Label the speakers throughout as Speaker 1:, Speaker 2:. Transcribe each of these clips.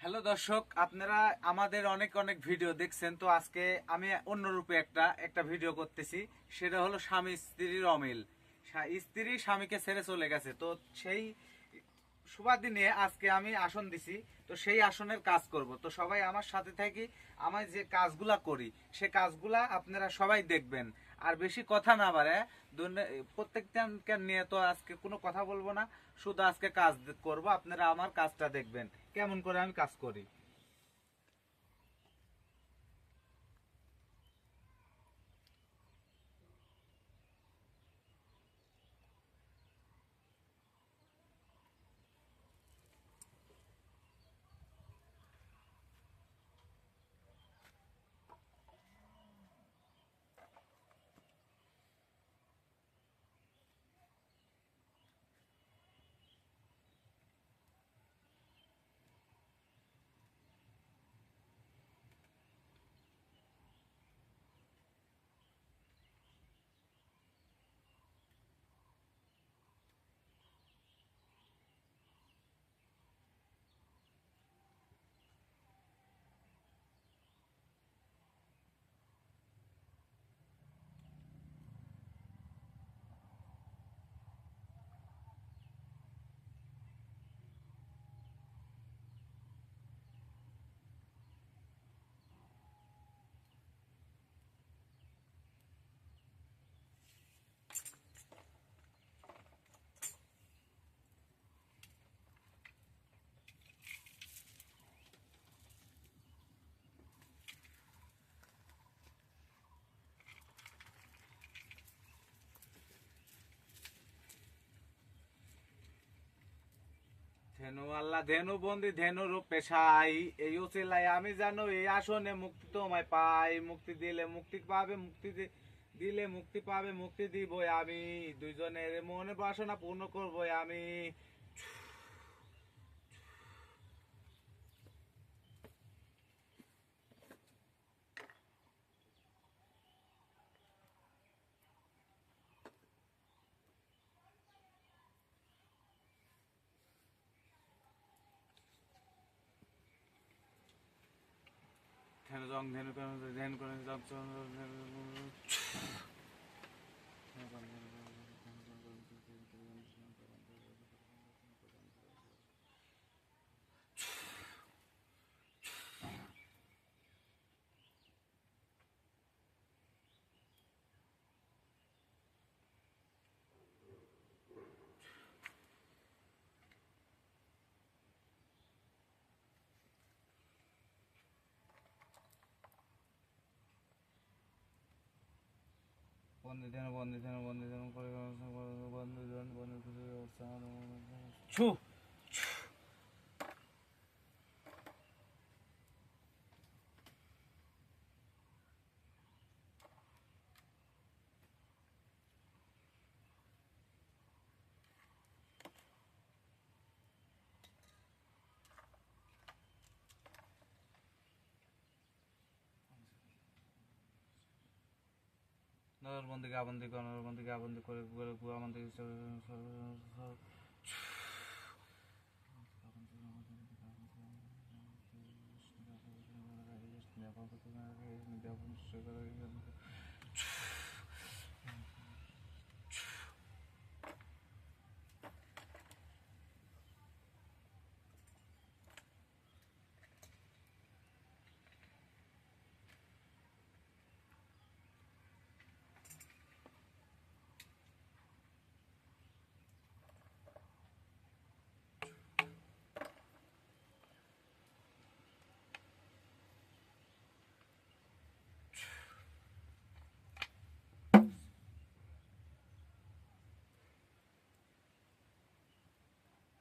Speaker 1: Hello দর্শক, আপনারা আমাদের অনেক অনেক ভিডিও দেখছেন। তো আজকে আমি অন্যরূপে একটা ভিডিও করতেছি। সেটা হলো স্বামী স্ত্রীর অমিল। স্ত্রী স্বামীকে ছেড়ে চলে গেছে, তো সেই সুবাদে নিয়ে আজকে আমি আসন দিছি। তো সেই আসনের কাজ করব। তো সবাই আমার সাথে থাকি। আমি যে কাজগুলা করি সে কাজগুলা আপনারা সবাই দেখবেন। আর বেশি কথা না বাড়ে, প্রত্যেকটা নিয়ে তো আজকে কোনো কথা বলবো না, শুধু আজকে কাজ করব। আপনারা আমার কাজটা দেখবেন কেমন করে আমি কাজ করি। ধেনু আল্লাহ ধেনু বন্দি ধেনু রূপে সাই, এই ওসিলাই আমি জানো এই আসনে মুক্তি তোমায় পাই। মুক্তি দিলে মুক্তি পাবে, দিলে মুক্তি পাবে, মুক্তি দিবই আমি। দুইজনের মনে বাসনা পূর্ণ করবই আমি। ধেনু জং ধেনু ধেনু করে জং বন্দি ধেনু বন্দি ধেনু বন্দি ধেনু করে বন্দি ধেনু বন্দি ছু। নজরবন্দিকে আবন্দি করে, নজরবন্দিকে আবন্দি করে গুয়াবন্দি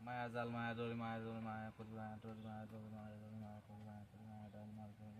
Speaker 1: মায়া জাল মায়া ডরি মায়া ডরি মায়া করি মায়া ডরি মায়া ডরি মায়া ডরি মায়া করি মায়া করি মায়া ডরি মায়া করি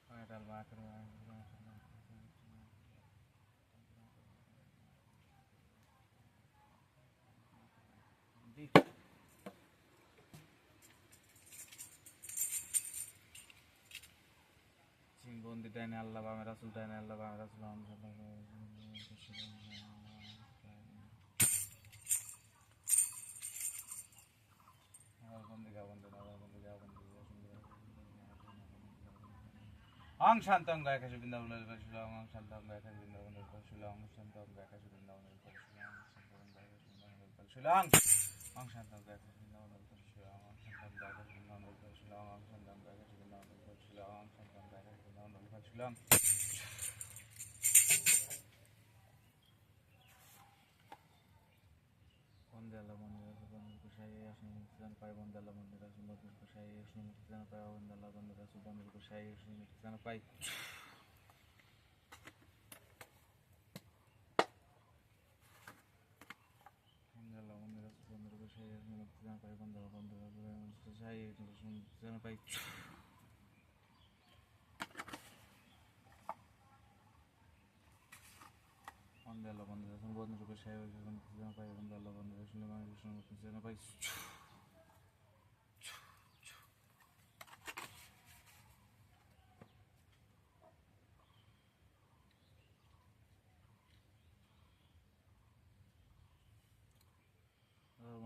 Speaker 1: মায়া ডাল মায়া করি মায়া বন্দি ডাইনে আল্লাহ বামে রাসুল ডাইনে আল্লাহ বামে রাসুল অং শান্তং গায়কাশ বৃন্দাবনের পরশুরাম অং শান্তং গায়কাশ বৃন্দাবনের পরশুরাম অং শান্তং গায়কাশ বৃন্দাবনের পরশুরাম অং শান্তং গায়কাশ বৃন্দাবনের পরশুরাম অং শান্তং গায়কাশ বৃন্দাবনের পরশুরাম অং শান্তং গায়কাশ বৃন্দাবনের পরশুরাম অং শান্তং গায়কাশ বৃন্দাবনের পরশুরাম অং শান্তং গায়কাশ বৃন্দাবনের পরশুরাম বন্দেলা মন্দির বন্ধুর কুশাই আসুন মুক্তিদান পাই বন্দেলা মন্দির আসুন বন্ধুর কুশাই আসুন মুক্তিদান পাই বন্দেলা বন্ধুর আসুন বন্ধুর কুশাই আসুন মুক্তিদান পাই বন্দেলা মন্দির আসুন বন্ধুর কুশাই আসুন মুক্তিদান পাই বন্দেলা বন্ধুর কুশাই আসুন মুক্তিদান পাই বন্দেলা মন্দির আসুন বন্ধুর কুশাই আসুন মুক্তিদান পাই বন্দেলা বন্ধুর আসুন মুক্তিদান পাই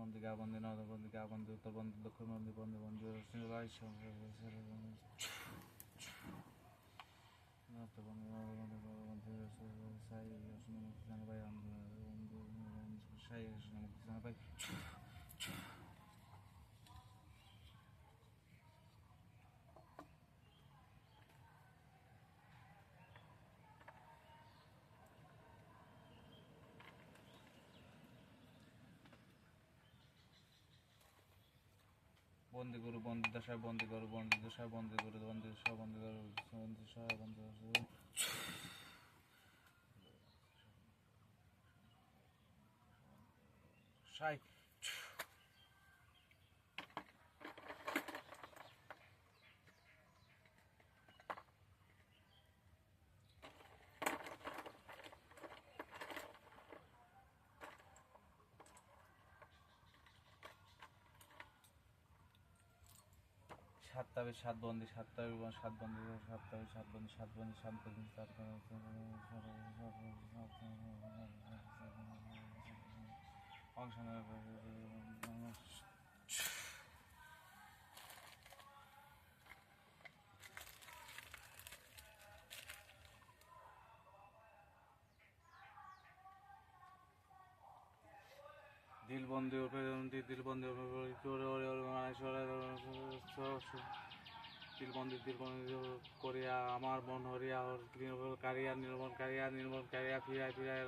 Speaker 1: বন্দিকা বন্দি নদ বন্দিকা বন্দি উত্তর বন্দি দক্ষিণ বন্দি বন্দি বন্দি বন্দি গুরু বন্দি দশায় বন্দি গুরু বন্দি দশায় বন্দি গুরু বন্দি দশায় বন্দি গুরু বন্দি দশায় বন্দি সাই সাতটা সাত বন্দি সাতটা সাত বন্দি সাতটা সাত বন্দি সাত বন্দি সাত বন্দি সাত অংশ দিলবন্দি দিলবন্দি দিলবন্দি দিলবন্দি করিয়া আমার মন হরিয়া নির্মল কারিয়া নির্মল কারিয়া নির্মল কারিয়া ফিরাই ফিরাই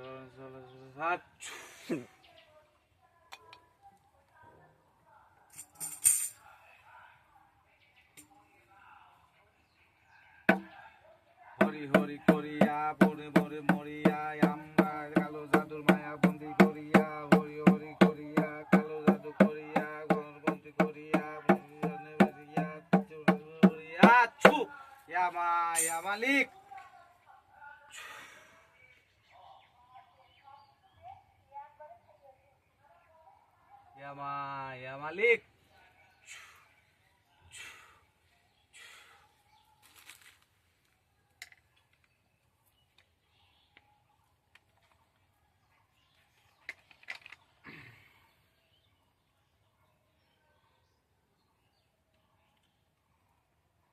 Speaker 1: হরি হরি করিয়া বনে বনে মরিয়া আমরা কালো জাদুর মায়া বন্দি করিয়া হরি হরি করিয়া কালো জাদু করিয়া গণবন্দি করিয়া ছু ইয়ামা ইয়া মালিক ইয়ামা ইয়া মালিক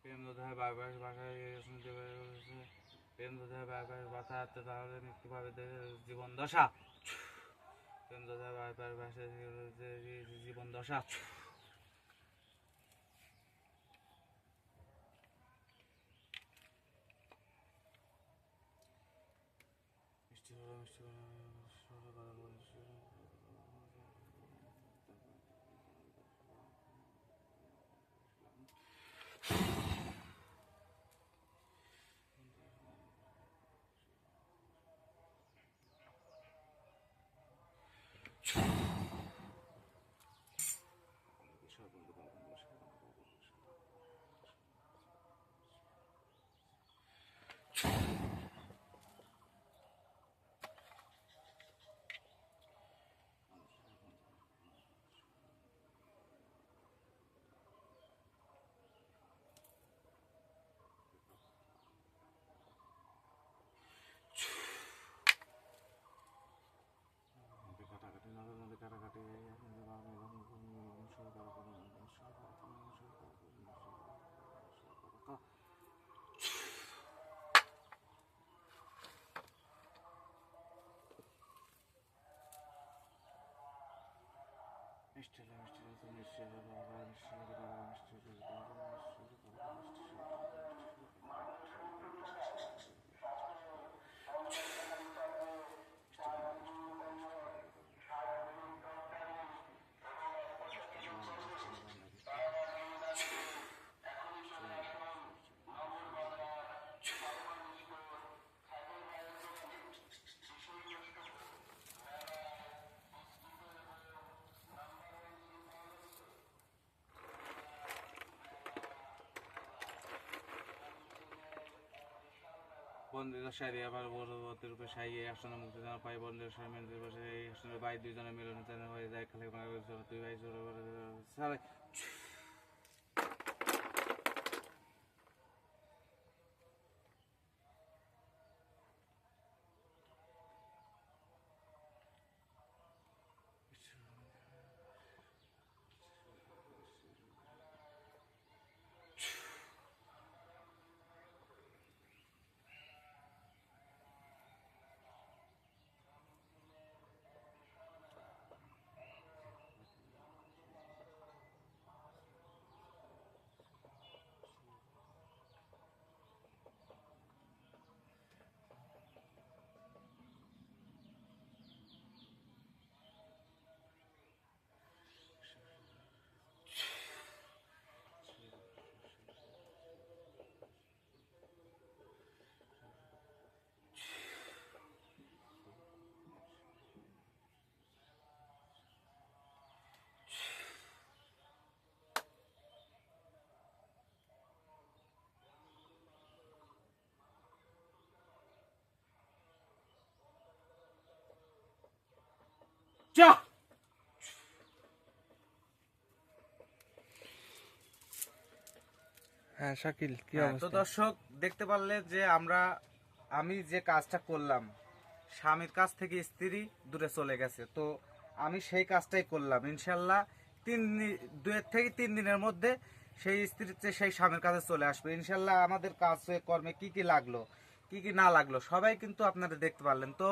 Speaker 1: প্রেম দোধায় বারবার ভাষায় শুনতে পেরেছে প্রেম দোধায় বারবার কথা আসতে তাহলে মৃত্যুভাবে জীবন দশা প্রেম দোধায় বারবার ভাষায় জীবন দশা মিষ্টি হলো মিষ্টি বন্দিত সারি আবার বড়বতের রূপে সাইয়ে আসনে মুক্তি জানা পাই বন্দিত সারি মেন্দির পাশে এই আসনের ভাই দুইজনে মিলনে হয়ে যায় খালি দুই ভাই সারে যা
Speaker 2: হ্যাঁ শাকিল, কি
Speaker 1: তো
Speaker 2: অবস্থা?
Speaker 1: দর্শক দেখতে পারলে যে আমি যে কাজটা করলাম, স্বামীর কাছ থেকে স্ত্রী দূরে চলে গেছে, তো আমি সেই কাজটাই করলাম। ইনশাল্লাহ 2 থেকে 3 দিনের মধ্যে সেই স্ত্রী সেই স্বামীর কাছে চলে আসবে ইনশাল্লাহ। আমাদের কাজ কর্মে কি কি লাগলো কি কি না লাগলো সবাই কিন্তু আপনারা দেখতে পারলেন। তো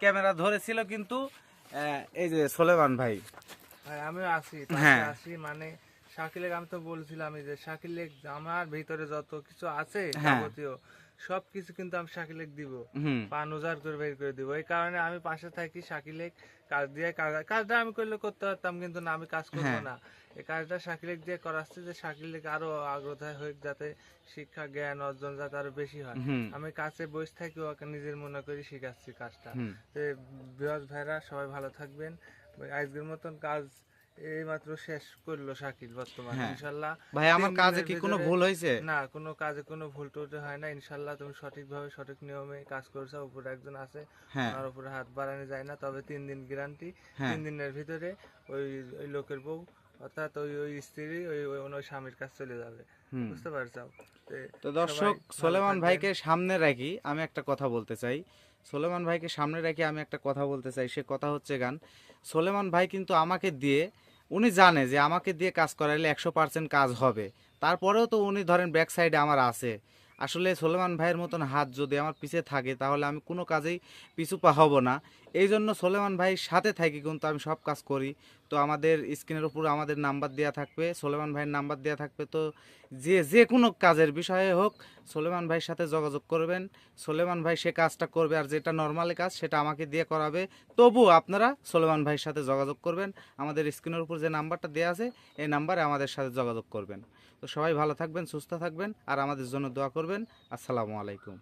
Speaker 1: ক্যামেরা ধরেছিল কিন্তু এই যে সোলেমান ভাই।
Speaker 2: ভাই আমিও আছি,
Speaker 1: হ্যাঁ।
Speaker 2: আছি মানে শাকিলের, আমি তো বলছিলাম যে শাকিলের আমার ভিতরে যত কিছু আছে
Speaker 1: হ্যাঁ।
Speaker 2: যাবতীয় সবকিছু কিন্তু আমি শাকিলেক দিব,
Speaker 1: হুম
Speaker 2: পান উজাড় করে বের করে দিব। এই কারণে আমি পাশে থাকি, শাকিলেক কাজ দিয়ে কাজটা আমি করলে করতে পারতাম, কিন্তু না, আমি কাজ করবো
Speaker 1: হ্যাঁ।
Speaker 2: না। এই কাজটা শাকিলেক দিয়ে করাচ্ছে যে শাকিলেক আরো আগ্রহ হোক, যাতে শিক্ষা জ্ঞান অর্জন যাতে আরো বেশি হয়।
Speaker 1: হুম
Speaker 2: আমি কাছে বসে থাকি, ওকে নিজের মনে করে শিখাচ্ছি কাজটা।
Speaker 1: হুম
Speaker 2: বৃহৎ ভাইরা সবাই ভালো থাকবেন। আজকের মতন কাজ এইমাত্র শেষ করলো শাকিল বর্তমানে।
Speaker 1: হ্যাঁ।
Speaker 2: ইনশাল্লাহ
Speaker 1: ভাই আমার
Speaker 2: 3
Speaker 1: কাজে
Speaker 2: দিনের
Speaker 1: কি কোনো
Speaker 2: ভিতরে-
Speaker 1: ভুল হয়েছে?
Speaker 2: না, কোনো কাজে কোনো ভুল টুল হয় না। ইনশাল্লাহ তুমি সঠিকভাবে সঠিক নিয়মে কাজ করছো। উপরে একজন আছে,
Speaker 1: হ্যাঁ
Speaker 2: ওনার উপরে হাত বাড়ানো যায় না। তবে 3 দিন গ্যারান্টি।
Speaker 1: হ্যাঁ
Speaker 2: 3 দিনের ভিতরে ওই ওই লোকের বউ অর্থাৎ ওই ওই স্ত্রী ওই ওই ওই স্বামীর কাছে চলে যাবে।
Speaker 1: হুম।
Speaker 2: বুঝতে পারছো?
Speaker 1: তো দর্শক সোলেমান ভাইকে সামনে রাখি আমি একটা কথা বলতে চাই। সোলেমান ভাইকে সামনে রাখি আমি একটা কথা বলতে চাই। সে কথা হচ্ছে সোলেমান ভাই কিন্তু আমাকে দিয়ে, উনি জানে যে আমাকে দিয়ে কাজ করাইলে 100% কাজ হবে। তারপরেও তো উনি ধরেন ব্যাক সাইডে আমার আছে। আসলে সোলেমান ভাইয়ের মতন হাত যদি আমার পিছে থাকে তাহলে আমি কোনো কাজেই পিছু পা হব না। এই জন্য সোলেমান ভাইয়ের সাথে থাকি কিন্তু আমি সব কাজ করি। তো আমাদের স্ক্রিনের উপর আমাদের নাম্বার দেওয়া থাকবে, সোলেমান ভাইয়ের নাম্বার দেওয়া থাকবে। তো যে কোনো কাজের বিষয়ে হোক সোলেমান ভাইয়ের সাথে যোগাযোগ করবেন। সোলেমান ভাই সে কাজটা করবে, আর যেটা নর্মালি কাজ সেটা আমাকে দিয়ে করাবে। তবু আপনারা সোলেমান ভাইয়ের সাথে যোগাযোগ করবেন। আমাদের স্ক্রিনের উপর যে নাম্বারটা দেওয়া আছে এই নাম্বারে আমাদের সাথে যোগাযোগ করবেন। তো সবাই ভালো থাকবেন, সুস্থ থাকবেন, আর আমাদের জন্য দোয়া করবেন। আসসালামু আলাইকুম।